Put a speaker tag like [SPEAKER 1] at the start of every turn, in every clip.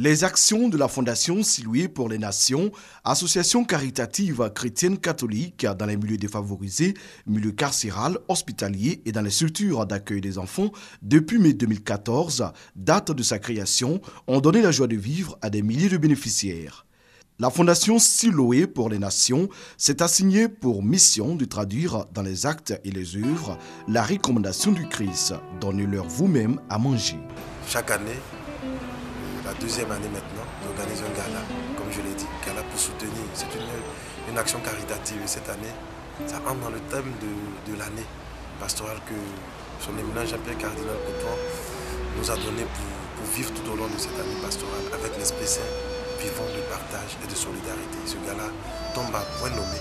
[SPEAKER 1] Les actions de la Fondation Siloué pour les Nations, association caritative chrétienne catholique dans les milieux défavorisés, milieux carcéral, hospitaliers et dans les structures d'accueil des enfants, depuis mai 2014, date de sa création, ont donné la joie de vivre à des milliers de bénéficiaires. La Fondation Siloué pour les Nations s'est assignée pour mission de traduire dans les actes et les œuvres la recommandation du Christ, donnez-leur vous-même à manger.
[SPEAKER 2] Chaque année, la deuxième année maintenant, j'organise un gala, comme je l'ai dit, gala pour soutenir. C'est une action caritative et cette année, ça entre dans le thème de l'année pastorale que son éminence Jean-Pierre Cardinal Coutuan nous a donné pour vivre tout au long de cette année pastorale avec l'esprit saint, vivant de partage et de solidarité. Ce gala tombe à point nommé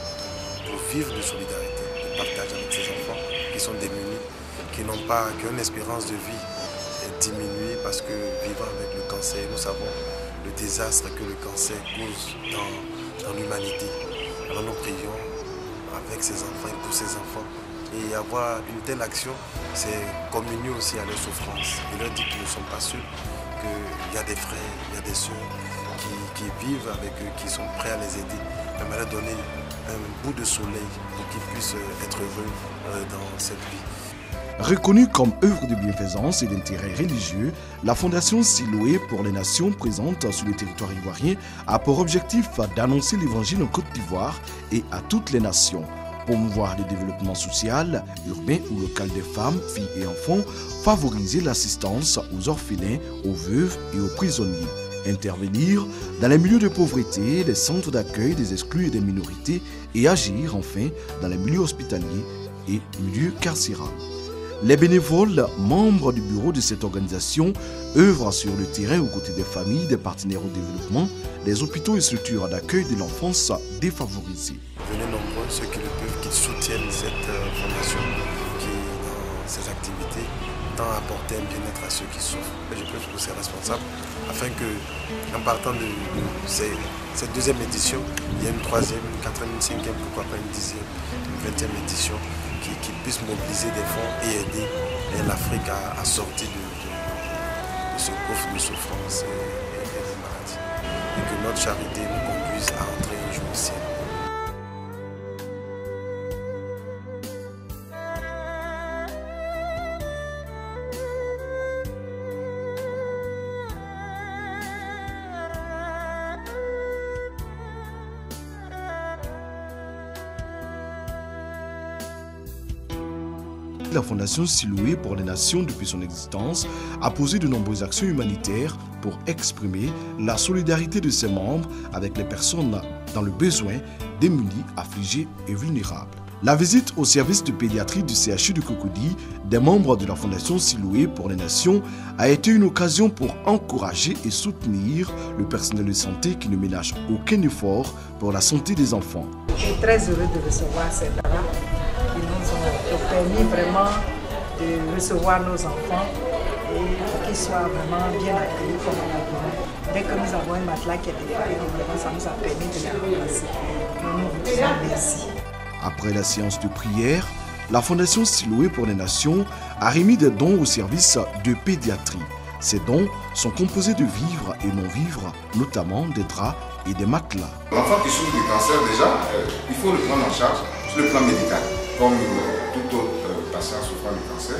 [SPEAKER 2] pour vivre de solidarité, de partage avec ces enfants qui sont démunis, qui n'ont pas qu'une espérance de vie diminuée parce que vivant avec le cancer, nous savons le désastre que le cancer cause dans l'humanité. Alors nous prions avec ces enfants et pour ces enfants. Et avoir une telle action, c'est communier aussi à leurs souffrances et leur dire qu'ils ne sont pas seuls, qu'il y a des frères, il y a des soeurs qui vivent avec eux, qui sont prêts à les aider, même à leur donner un bout de soleil pour qu'ils puissent être heureux dans cette vie.
[SPEAKER 1] Reconnue comme œuvre de bienfaisance et d'intérêt religieux, la Fondation Siloué pour les Nations présente sur le territoire ivoirien a pour objectif d'annoncer l'évangile en Côte d'Ivoire et à toutes les nations, promouvoir le développement social, urbain ou local des femmes, filles et enfants, favoriser l'assistance aux orphelins, aux veuves et aux prisonniers, intervenir dans les milieux de pauvreté, les centres d'accueil des exclus et des minorités et agir enfin dans les milieux hospitaliers et milieux carcéraux. Les bénévoles, membres du bureau de cette organisation, œuvrent sur le terrain aux côtés des familles, des partenaires au développement, des hôpitaux et structures d'accueil de l'enfance défavorisée.
[SPEAKER 2] Venez nombreux, ceux qui le peuvent, qui soutiennent cette fondation, qui dans ses activités tend à apporter un bien-être à ceux qui souffrent. Je peux pour ces responsables, afin que, en partant de cette deuxième édition, il y a une troisième, une quatrième, une cinquième, pourquoi pas une dixième, une 20e édition, qui puisse mobiliser des fonds et aider l'Afrique à sortir de ce gouffre de souffrance et de maladie. Et que notre charité nous conduise à entrer un jour au ciel.
[SPEAKER 1] La Fondation Siloué pour les Nations, depuis son existence, a posé de nombreuses actions humanitaires pour exprimer la solidarité de ses membres avec les personnes dans le besoin, démunies, affligées et vulnérables. La visite au service de pédiatrie du CHU de Cocody des membres de la Fondation Siloué pour les Nations a été une occasion pour encourager et soutenir le personnel de santé qui ne ménage aucun effort pour la santé des enfants.
[SPEAKER 3] Je suis très heureux de recevoir ces dara qui nous ont permis vraiment de recevoir nos enfants et qu'ils soient vraiment bien accueillis comme on a besoin. Dès que nous avons un matelas qui est défaillant, ça nous a permis de les remplacer. Nous nous disons merci.
[SPEAKER 1] Après la séance de prière, la Fondation Siloué pour les Nations a remis des dons au service de pédiatrie. Ces dons sont composés de vivres et non-vivres, notamment des draps et des matelas.
[SPEAKER 4] L'enfant qui souffre du cancer, déjà, il faut le prendre en charge sur le plan médical, comme tout autre patient souffrant du cancer.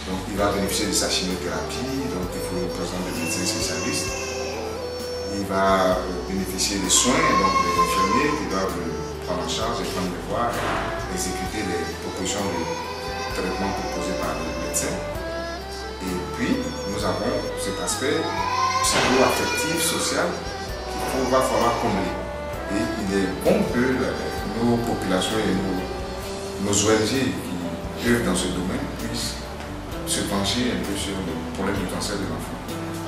[SPEAKER 4] Donc il va bénéficier de sa chimiothérapie, donc il faut présenter des médecins spécialistes. Il va bénéficier des soins, donc des infirmiers qui doivent le prendre en charge et prendre le voir, exécuter les propositions de traitement proposées par le médecin. Et puis, nous avons cet aspect psycho-affectif, social, qu'il va falloir combler. Et il est bon que nos populations et nos ONG qui œuvrent dans ce domaine puissent se pencher un peu sur le problème du cancer de l'enfant,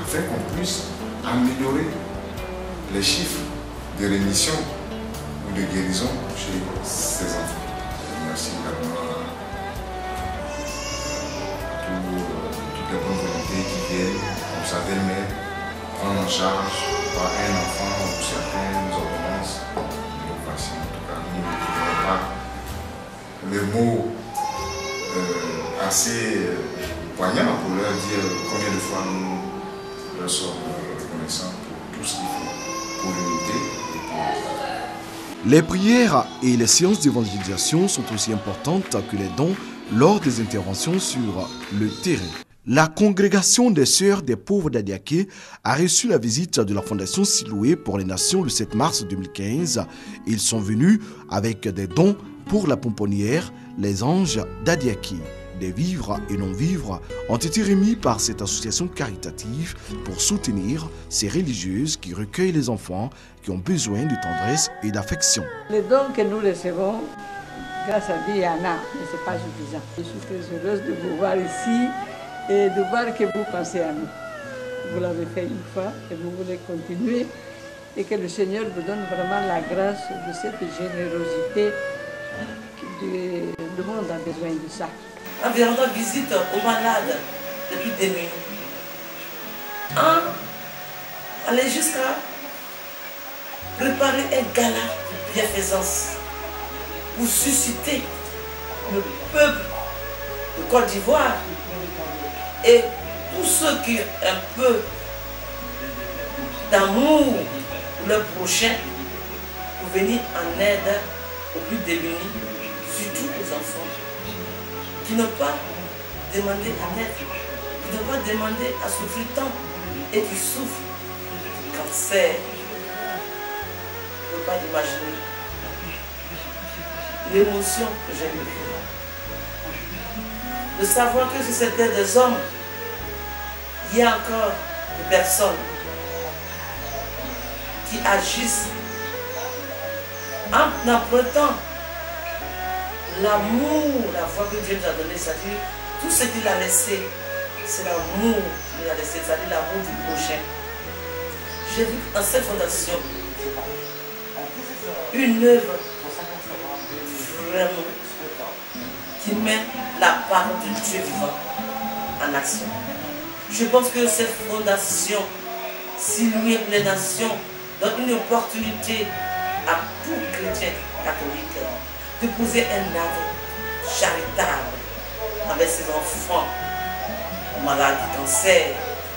[SPEAKER 4] afin qu'on puisse améliorer les chiffres de rémission ou de guérison chez ces enfants. Merci également à toutes les bonnes volontés qui viennent, comme ça, d'elles-mêmes, prendre en charge par un enfant ou certaines ordonnances. Donc voici, en tout cas, nous n'utilisons pas le mot assez poignant pour leur dire combien de fois nous leur sommes reconnaissants pour tout ce qu'il faut pour l'unité et pour...
[SPEAKER 1] Les prières et les séances d'évangélisation sont aussi importantes que les dons lors des interventions sur le terrain. La congrégation des Sœurs des pauvres d'Adiaké a reçu la visite de la Fondation Siloué pour les Nations le 7 mars 2015. Ils sont venus avec des dons pour la pomponnière Les Anges d'Adiaké. Des vivres et non-vivres ont été remis par cette association caritative pour soutenir ces religieuses qui recueillent les enfants qui ont besoin de tendresse et d'affection.
[SPEAKER 5] Les dons que nous recevons, grâce à Dieu, il y en a, mais ce n'est pas suffisant. Je suis très heureuse de vous voir ici et de voir que vous pensez à nous. Vous l'avez fait une fois et vous voulez continuer et que le Seigneur vous donne vraiment la grâce de cette générosité. Le monde a besoin de ça.
[SPEAKER 6] Environ visite aux malades depuis des nuits. Aller jusqu'à préparer un gala de bienfaisance pour susciter le peuple de Côte d'Ivoire et tous ceux qui ont un peu d'amour pour leur prochain pour venir en aide aux plus démunis, surtout aux enfants, qui n'ont pas demandé à naître, qui n'ont pas demandé à souffrir tant et qui souffrent du cancer. Je ne peux pas imaginer l'émotion que j'ai eue. De savoir que sur cette terre des hommes, il y a encore des personnes qui agissent en empruntant l'amour, la foi que Dieu nous a donnée, c'est-à-dire tout ce qu'il a laissé, c'est l'amour qu'il a laissé, c'est-à-dire l'amour du prochain. J'ai vu dans cette fondation une œuvre vraiment qui met la parole de Dieu vivant en action. Je pense que cette fondation, Siloué pour les nations, donne une opportunité à tout chrétien catholique de poser un acte charitable avec ses enfants malades du cancer,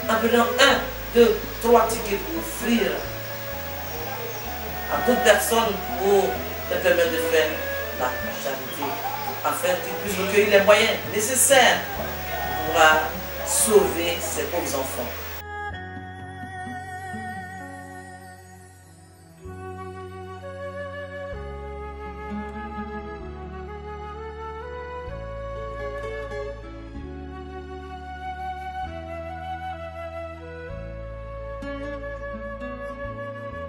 [SPEAKER 6] en prenant 1, 2, 3 tickets pour offrir à toute personne pour leur permettre de faire la charité, afin qu'ils puissent recueillir les moyens nécessaires pour sauver ces pauvres enfants.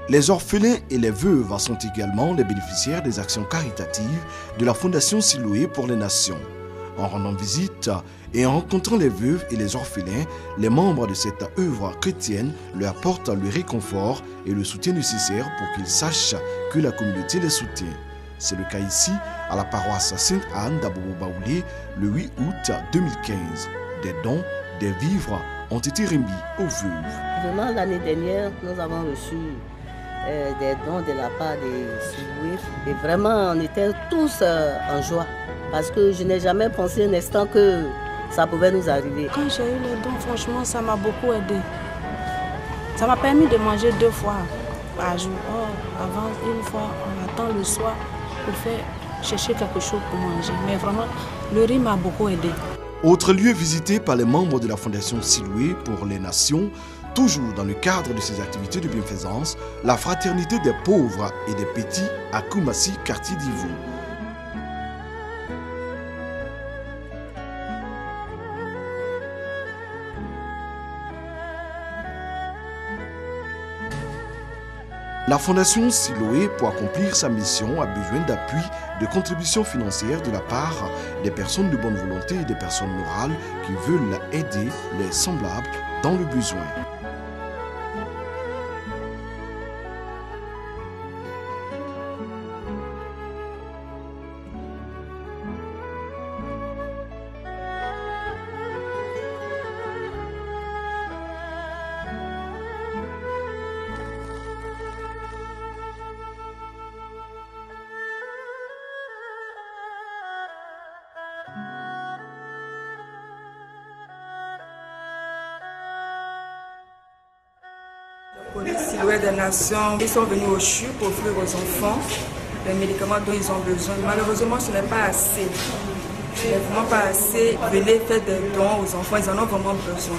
[SPEAKER 1] Les orphelins et les veuves sont également les bénéficiaires des actions caritatives de la Fondation Siloué pour les Nations. En rendant visite et en rencontrant les veuves et les orphelins, les membres de cette œuvre chrétienne leur apportent le réconfort et le soutien nécessaire pour qu'ils sachent que la communauté les soutient. C'est le cas ici à la paroisse Sainte-Anne d'Abobo-Baoulé le 8 août 2015. Des dons, des vivres ont été remis aux veuves.
[SPEAKER 7] Vraiment, l'année dernière, nous avons reçu des dons de la part des Siloué. Et vraiment, on était tous en joie. Parce que je n'ai jamais pensé un instant que ça pouvait nous arriver.
[SPEAKER 8] Quand j'ai eu les dons, franchement, ça m'a beaucoup aidé. Ça m'a permis de manger 2 fois par jour. Oh, avant, une fois, on attend le soir pour chercher quelque chose pour manger. Mais vraiment, le riz m'a beaucoup aidé.
[SPEAKER 1] Autre lieu visité par les membres de la Fondation Siloué pour les Nations, toujours dans le cadre de ces activités de bienfaisance, la Fraternité des pauvres et des petits à Koumassi, quartier d'Ivou. La Fondation Siloué, pour accomplir sa mission, a besoin d'appui, de contributions financières de la part des personnes de bonne volonté et des personnes morales qui veulent aider les semblables dans le besoin.
[SPEAKER 9] Siloué des Nations, ils sont venus au CHU pour offrir aux enfants les médicaments dont ils ont besoin. Malheureusement, ce n'est pas assez. Ce n'est vraiment pas assez. Venez faire des dons aux enfants, ils en ont vraiment besoin.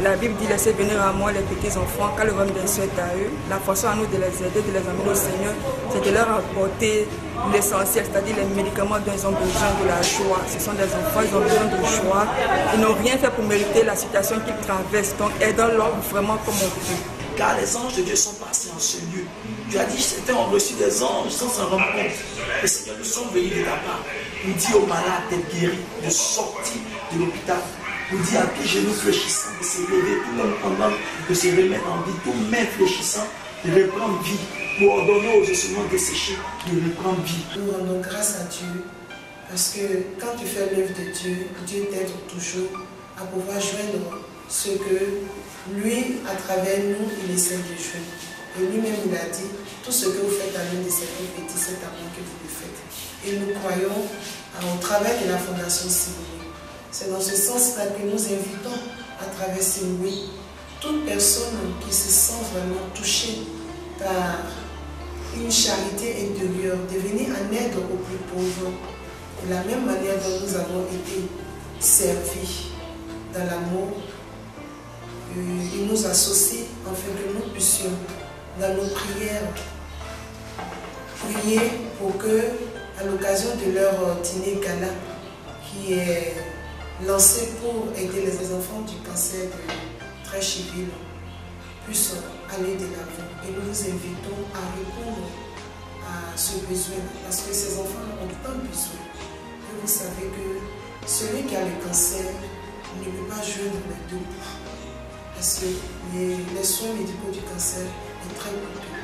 [SPEAKER 9] La Bible dit laissez venir à moi les petits enfants, car le royaume des cieux est à eux. La façon à nous de les aider, de les amener au Seigneur, c'est de leur apporter l'essentiel, c'est-à-dire les médicaments dont ils ont besoin, de la joie. Ce sont des enfants, ils ont besoin de joie. Ils n'ont rien fait pour mériter la situation qu'ils traversent. Donc aidons-leur vraiment comme on peut.
[SPEAKER 10] Car les anges de Dieu sont passés en ce lieu. Tu as dit, certains ont reçu des anges sans s'en rendre compte. Le Seigneur, nous sommes venus de ta part pour dire aux malades d'être guéris, de sortir de l'hôpital, pour dire à tout genou fléchissant de se lever, tout même pendant de se remettre en vie, tout même fléchissant de reprendre vie, pour ordonner aux ossements desséchés de reprendre vie.
[SPEAKER 11] Nous rendons grâce à Dieu parce que quand tu fais l'œuvre de Dieu, Dieu t'aide toujours à pouvoir joindre ce que lui, à travers nous, il essaie de joindre. Et lui-même, il a dit, tout ce que vous faites à l'un de ces petits, c'est à moi que vous le faites. Et nous croyons au travail de la Fondation Siloué. C'est dans ce sens-là que nous invitons à travers Siloué toute personne qui se sent vraiment touchée par une charité intérieure, de venir en aide aux plus pauvres, de la même manière dont nous avons été servis dans l'amour. Il nous associe afin que nous puissions, dans nos prières, prier pour que, à l'occasion de leur dîner gala, qui est lancé pour aider les enfants du cancer de Trécheville, puissent aller de l'avant. Et nous vous invitons à répondre à ce besoin, parce que ces enfants ont tant besoin. Et vous savez que celui qui a le cancer ne peut pas joindre les deux bouts. Parce que les soins médicaux du cancer est très coûteux.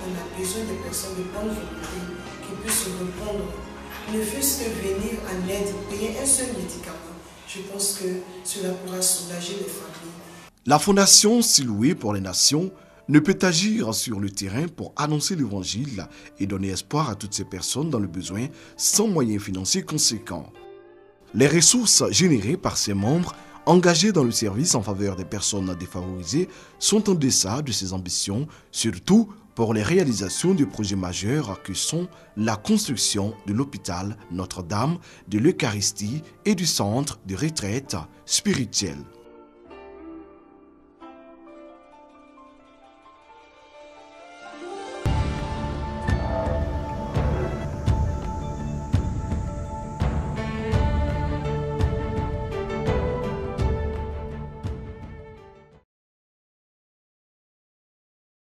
[SPEAKER 11] On a besoin de personnes de bonne volonté qui puissent répondre, ne fût-ce que venir en aide, payer un seul médicament. Je pense que cela pourra soulager les familles.
[SPEAKER 1] La Fondation Siloué pour les Nations ne peut agir sur le terrain pour annoncer l'évangile et donner espoir à toutes ces personnes dans le besoin sans moyens financiers conséquents. Les ressources générées par ses membres engagés dans le service en faveur des personnes défavorisées sont en deçà de ses ambitions, surtout pour les réalisations de projets majeurs que sont la construction de l'hôpital Notre-Dame, de l'Eucharistie et du centre de retraite spirituelle.